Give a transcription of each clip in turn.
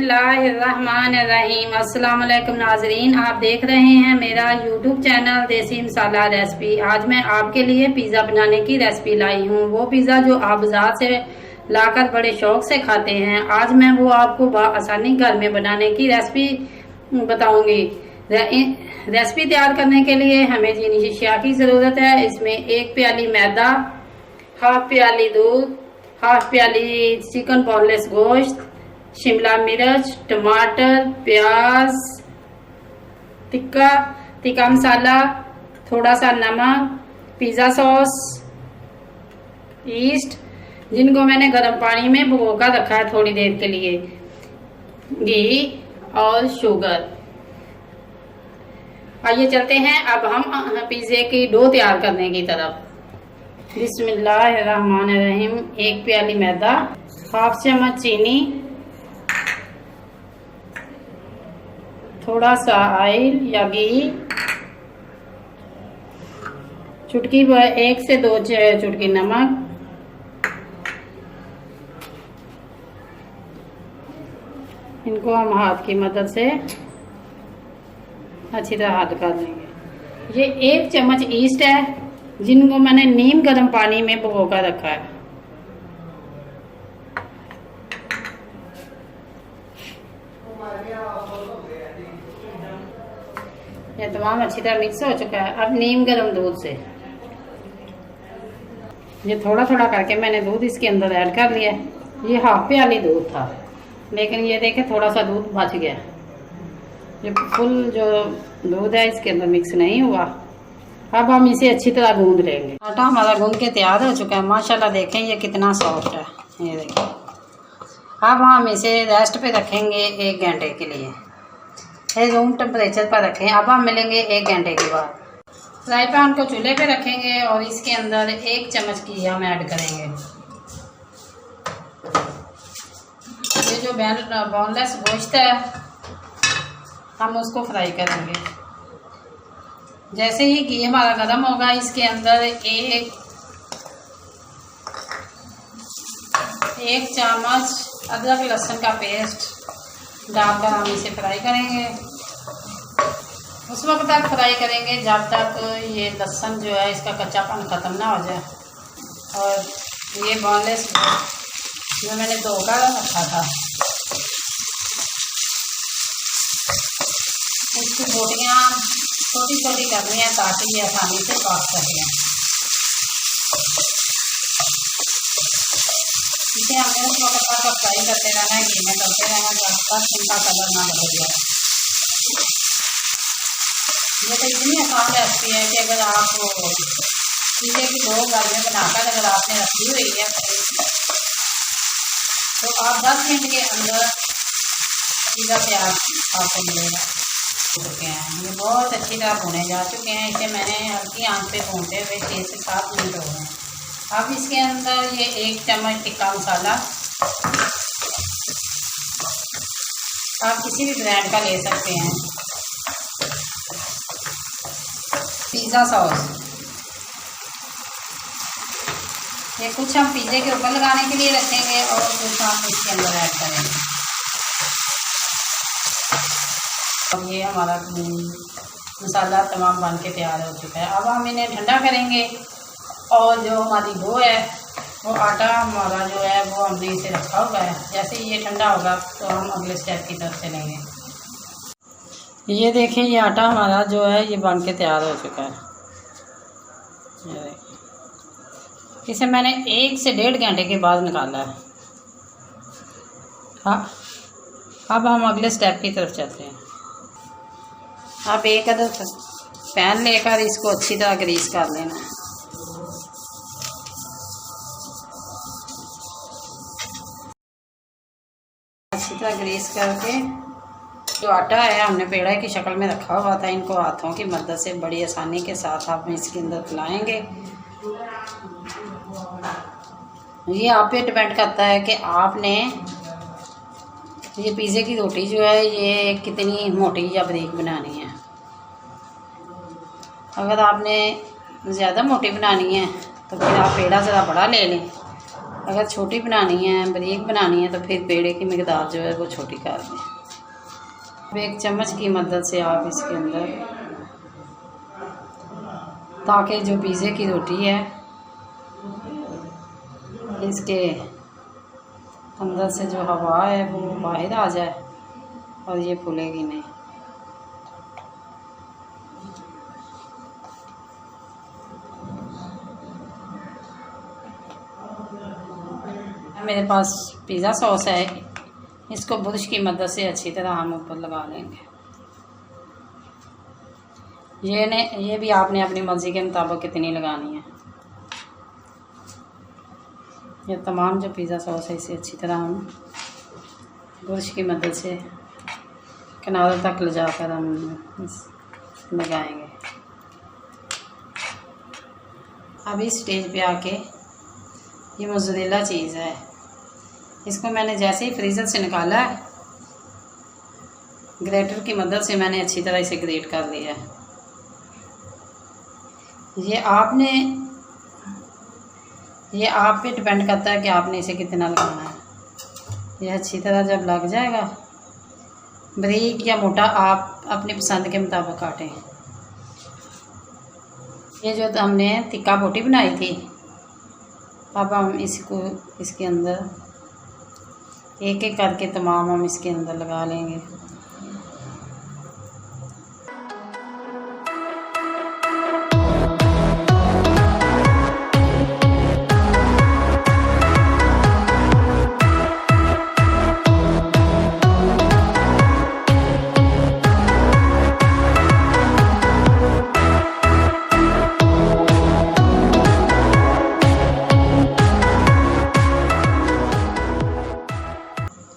बिस्मिल्लाहिर्रहमानिर्रहीम। अस्सलाम वालेकुम नाजरीन, आप देख रहे हैं मेरा यूट्यूब चैनल देसी मसाला रेसिपी। आज मैं आपके लिए पिज़्ज़ा बनाने की रेसिपी लाई हूँ। वो पिज़्ज़ा जो आप बाजार से लाकर बड़े शौक से खाते हैं, आज मैं वो आपको आसानी घर में बनाने की रेसिपी बताऊंगी। रेसिपी तैयार करने के लिए हमें जिन अशिया की ज़रूरत है, इसमें 1 प्याली मैदा, हाफ प्याली दूध, हाफ प्याली चिकन बोनलेस गोश्त, शिमला मिर्च, टमाटर, प्याज, तिक्का मसाला, थोड़ा सा नमक, पिज़्ज़ा सॉस, ईस्ट जिनको मैंने गर्म पानी में भिगोकर रखा है थोड़ी देर के लिए, घी और शुगर। आइए चलते हैं अब हम पिज़्ज़े की डो तैयार करने की तरफ। बिस्मिल्लाहिर्रहमानिर्रहीम। 1 प्याली मैदा, हाफ चम्मच चीनी, थोड़ा सा ऑयल या घी, चुटकी 1 से 2 चुटकी नमक, इनको हम हाथ की मदद से अच्छी तरह हल कर लेंगे। ये 1 चम्मच ईस्ट है जिनको मैंने नीम गर्म पानी में भिगोकर रखा है। ये तमाम अच्छी तरह मिक्स हो चुका है। अब नीम गर्म दूध से ये थोड़ा थोड़ा करके मैंने दूध इसके अंदर ऐड कर लिया। ये हाफ प्याली दूध था, लेकिन ये देखे थोड़ा सा दूध बच गया। ये फुल जो दूध है इसके अंदर मिक्स नहीं हुआ। अब हम इसे अच्छी तरह गूंद लेंगे। आटा हमारा गूंद के तैयार हो चुका है। माशाल्लाह देखें ये कितना सॉफ्ट है, ये देखें। अब हम इसे रेस्ट पे रखेंगे 1 घंटे के लिए। रूम टेम्परेचर पर रखें। अब हम मिलेंगे 1 घंटे के बाद। फ्राई पैन को चूल्हे पे रखेंगे और इसके अंदर 1 चम्मच घी हम ऐड करेंगे। ये जो बोनलेस गोश्त है हम उसको फ्राई करेंगे। जैसे ही घी हमारा गर्म होगा, इसके अंदर एक चम्मच अदरक लहसुन का पेस्ट डालकर हम इसे फ्राई करेंगे। उस वक्त तक फ्राई करेंगे जब तक ये लहसुन जो है इसका कच्चापन ख़त्म ना हो जाए। और ये बोनलेस जो मैंने धोकर रखा था, इसकी बोटियाँ छोटी छोटी करनी है ताकि ये आसानी से पक सकें। इसे हमें उस वक्त तक फ्राई करते रहना है, घी में करते रहना जब तक इनका कलर ना बदल जाए। ये तो इतनी आसान रेसिपी है कि अगर आप पिज़्ज़े की डो घर में बनाकर अगर आपने रखी हुई है तो आप 10 मिनट के अंदर पिज़्ज़ा तैयार आपको मिलेगा। चुके हैं, ये बहुत अच्छी तरह भुने जा चुके हैं। इसे मैंने हल्की आंच पे भूनते हुए 6 से 7 मिनट हो गए। अब इसके अंदर ये 1 चम्मच टिक्का मसाला, आप किसी भी ब्रांड का ले सकते हैं, पिज़्ज़ा सॉस, ये कुछ हम पिज़्ज़े के ऊपर लगाने के लिए रखेंगे और कुछ हम इसके अंदर ऐड करेंगे। अब ये हमारा मसाला तमाम बन के तैयार हो चुका है। अब हम इन्हें ठंडा करेंगे और जो हमारी डो है, वो आटा हमारा जो है वो हमने इसे रखा हुआ है। जैसे ही ये ठंडा होगा तो हम अगले स्टेप की तरफ चलेंगे। ये देखें, ये आटा हमारा जो है ये बन के तैयार हो चुका है। इसे मैंने 1 से 1.5 घंटे के बाद निकाला है। हाँ, अब हम अगले स्टेप की तरफ चलते हैं। आप एक अदर पैन लेकर इसको अच्छी तरह ग्रीस कर लेना है। अच्छी तरह ग्रीस करके जो आटा है हमने पेड़ा की शक्ल में रखा हुआ था, इनको हाथों की मदद से बड़ी आसानी के साथ आप इसके अंदर फैलाएंगे। ये आप पे डिपेंड करता है कि आपने ये पिज़्ज़े की रोटी जो है ये कितनी मोटी या बारीक बनानी है। अगर आपने ज़्यादा मोटी बनानी है तो फिर आप पेड़ा ज़रा बड़ा ले लें अगर छोटी बनानी है, बारीक बनानी है, तो फिर पेड़े की मकदार जो है वो छोटी कर दें। अब एक चम्मच की मदद से आप इसके अंदर, ताकि जो पिज़्ज़े की रोटी है इसके अंदर से जो हवा है वो बाहर आ जाए और ये फूलेगी नहीं। मेरे पास पिज़्ज़ा सॉस है, इसको ब्रश की मदद से अच्छी तरह हम ऊपर लगा लेंगे। ये भी आपने अपनी मर्ज़ी के मुताबिक कितनी लगानी है। ये तमाम जो पिज़्ज़ा सॉस है इसे अच्छी तरह हम ब्रश की मदद से किनारों तक ले जाकर हम लगाएंगे। अब इस स्टेज पे आके ये मोज़रेला चीज़ है, इसको मैंने जैसे ही फ्रीज़र से निकाला है, ग्रेटर की मदद से मैंने अच्छी तरह इसे ग्रेट कर लिया है। ये आप पे डिपेंड करता है कि आपने इसे कितना लगाना है। ये अच्छी तरह जब लग जाएगा, बारीक या मोटा आप अपनी पसंद के मुताबिक काटें। ये जो हमने तिक्का बोटी बनाई थी, अब हम इसको इसके अंदर एक एक करके तमाम हम इसके अंदर लगा लेंगे।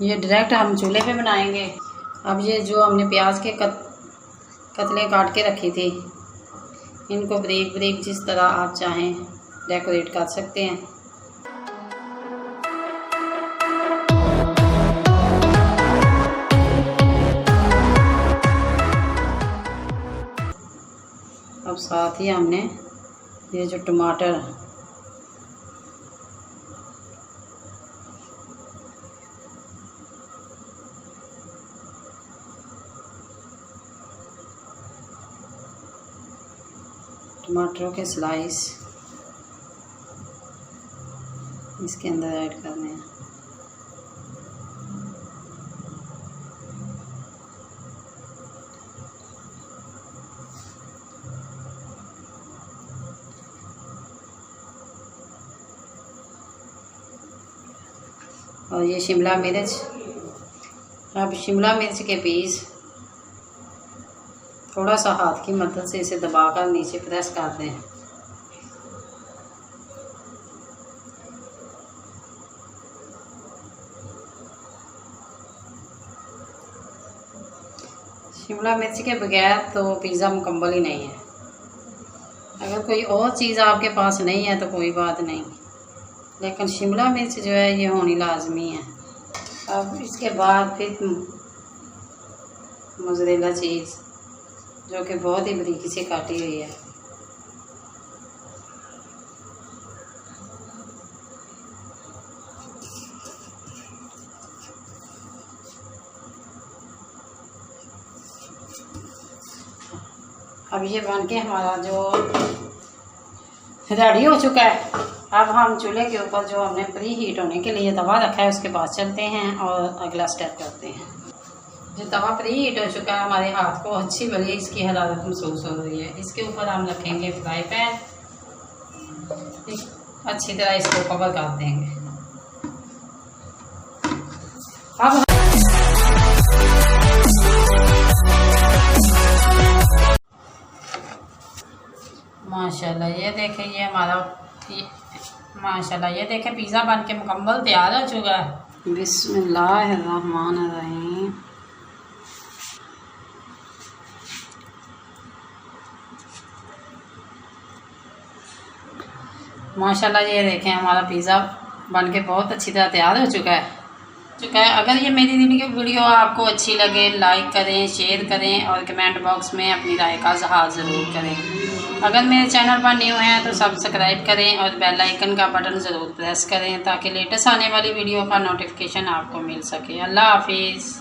ये डायरेक्ट हम चूल्हे पे बनाएंगे। अब ये जो हमने प्याज के कतले काट के रखी थी, इनको बारीक बारीक जिस तरह आप चाहें डेकोरेट कर सकते हैं। अब साथ ही हमने ये जो टमाटर टमाटरों के स्लाइस इसके अंदर ऐड करने हैं। और ये शिमला मिर्च, अब शिमला मिर्च के पीस थोड़ा सा हाथ की मदद से इसे दबाकर नीचे प्रेस कर दें। शिमला मिर्च के बगैर तो पिज़्ज़ा मुकम्मल ही नहीं है। अगर कोई और चीज़ आपके पास नहीं है तो कोई बात नहीं, लेकिन शिमला मिर्च जो है ये होनी लाजमी है। अब इसके बाद फिर मोज़रेला चीज़ जो कि बहुत ही बारीकी से काटी हुई है, अब ये बनके हमारा जो रेडी हो चुका है। अब हम चूल्हे के ऊपर जो हमने प्री हीट होने के लिए तवा रखा है उसके पास चलते हैं और अगला स्टेप करते हैं। जो तवा प्री हीट हो चुका है, हमारे हाथ को अच्छी भली इसकी हरारत महसूस हो रही है। इसके ऊपर हम रखेंगे फ्राई पैन, अच्छी तरह इसको कवर कर देंगे। अब माशाल्लाह ये देखें, ये हमारा माशाल्लाह ये देखें पिज़्ज़ा बन के मुकम्मल तैयार हो चुका है। बिस्मिल्लाहिर्रहमानिर्रहीम। माशाल्लाह ये देखें हमारा पिज़्ज़ा बन के बहुत अच्छी तरह तैयार हो चुका है। अगर ये मेरी वीडियो आपको अच्छी लगे, लाइक करें, शेयर करें और कमेंट बॉक्स में अपनी राय का इज़हार ज़रूर करें। अगर मेरे चैनल पर न्यू हैं तो सब्सक्राइब करें और बेल आइकन का बटन ज़रूर प्रेस करें ताकि लेटेस्ट आने वाली वीडियो का नोटिफिकेशन आपको मिल सके। अल्लाह हाफिज़।